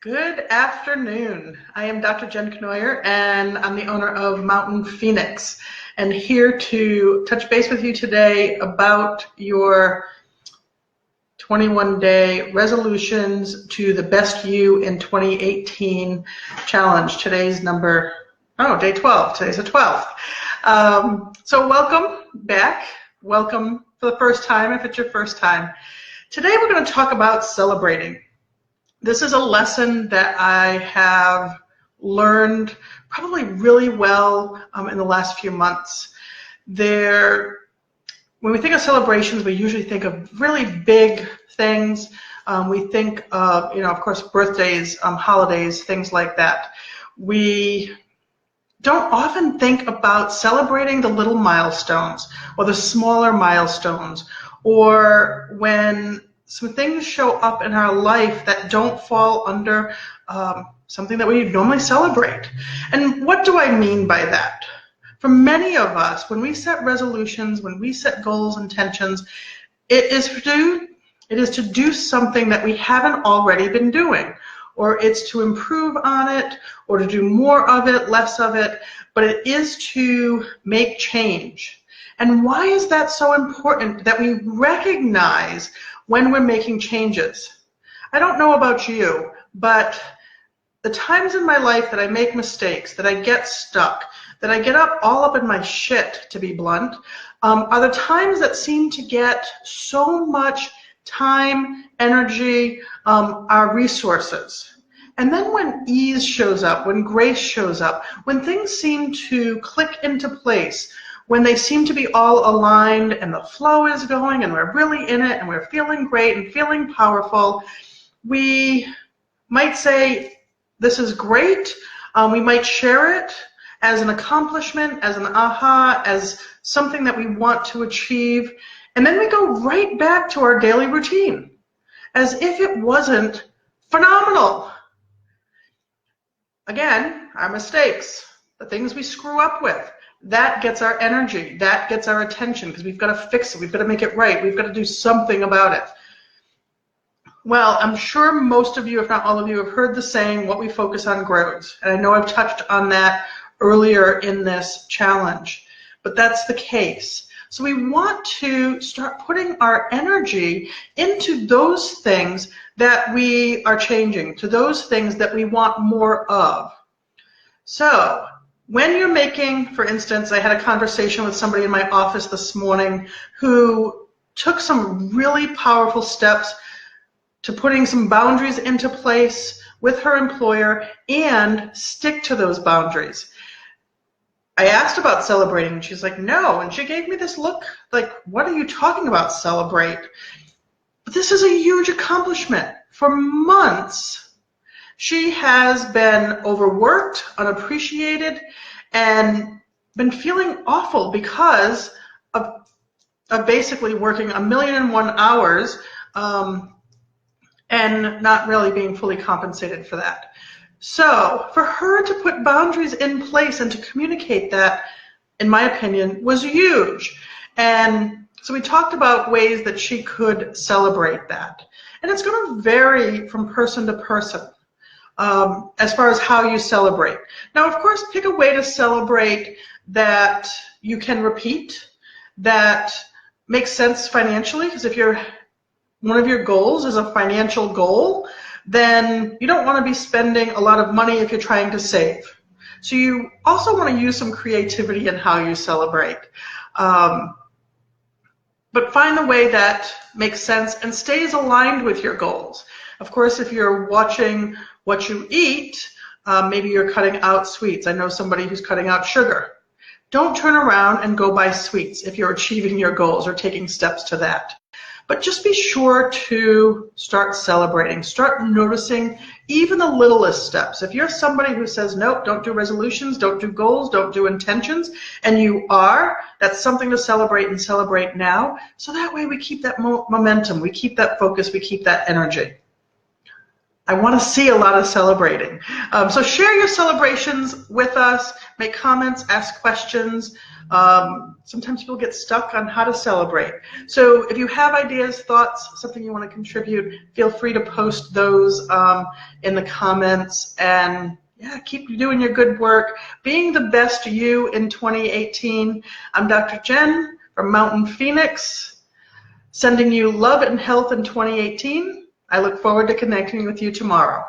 Good afternoon. I am Dr. Jenn and I'm the owner of Mountain Phoenix, and here to touch base with you today about your 21-day resolutions to the Best You in 2018 challenge. Today's day 12. Today's the 12th. So welcome back. Welcome for the first time if it's your first time. Today we're going to talk about celebrating. This is a lesson that I have learned probably really well in the last few months. When we think of celebrations, we usually think of really big things. We think of, of course, birthdays, holidays, things like that. We don't often think about celebrating the little milestones or the smaller milestones, or when some things show up in our life that don't fall under something that we normally celebrate. And what do I mean by that? For many of us, when we set resolutions, when we set goals, intentions, it is to do something that we haven't already been doing, or it's to improve on it, or to do more of it, less of it, but it is to make change. And why is that so important that we recognize when we're making changes? I don't know about you, but the times in my life that I make mistakes, that I get stuck, that I get all up in my shit, to be blunt, are the times that seem to get so much time, energy, our resources. And then when ease shows up, when grace shows up, when things seem to click into place, when they seem to be all aligned and the flow is going and we're really in it and we're feeling great and feeling powerful, we might say, this is great. We might share it as an accomplishment, as an aha, as something that we want to achieve. And then we go right back to our daily routine as if it wasn't phenomenal. Again, our mistakes, the things we screw up with, that gets our energy, that gets our attention, because we've got to fix it, we've got to make it right, we've got to do something about it. Well, I'm sure most of you, if not all of you, have heard the saying, what we focus on grows. And I know I've touched on that earlier in this challenge, but that's the case. So we want to start putting our energy into those things that we are changing, to those things that we want more of. So when you're making, for instance, I had a conversation with somebody in my office this morning who took some really powerful steps to putting some boundaries into place with her employer and stick to those boundaries. I asked about celebrating, and she's like, no. And she gave me this look like, what are you talking about, celebrate? But this is a huge accomplishment. For months, she has been overworked, unappreciated, and been feeling awful because of basically working 1,000,001 hours and not really being fully compensated for that. So for her to put boundaries in place and to communicate that, in my opinion, was huge. And so we talked about ways that she could celebrate that. And it's going to vary from person to person as far as how you celebrate. Now, of course, pick a way to celebrate that you can repeat, that makes sense financially, because if one of your goals is a financial goal, then you don't want to be spending a lot of money if you're trying to save. So you also want to use some creativity in how you celebrate. But find a way that makes sense and stays aligned with your goals. Of course, if you're watching what you eat, maybe you're cutting out sweets. I know somebody who's cutting out sugar. Don't turn around and go buy sweets if you're achieving your goals or taking steps to that. But just be sure to start celebrating, start noticing even the littlest steps. If you're somebody who says, nope, don't do resolutions, don't do goals, don't do intentions, and you are, that's something to celebrate and celebrate now. So that way we keep that momentum, we keep that focus, we keep that energy. I want to see a lot of celebrating. So share your celebrations with us, make comments, ask questions. Sometimes people get stuck on how to celebrate. So if you have ideas, thoughts, something you want to contribute, feel free to post those in the comments. And yeah, keep doing your good work. Being the best you in 2018. I'm Dr. Jenn from Mountain Phoenix, sending you love and health in 2018. I look forward to connecting with you tomorrow.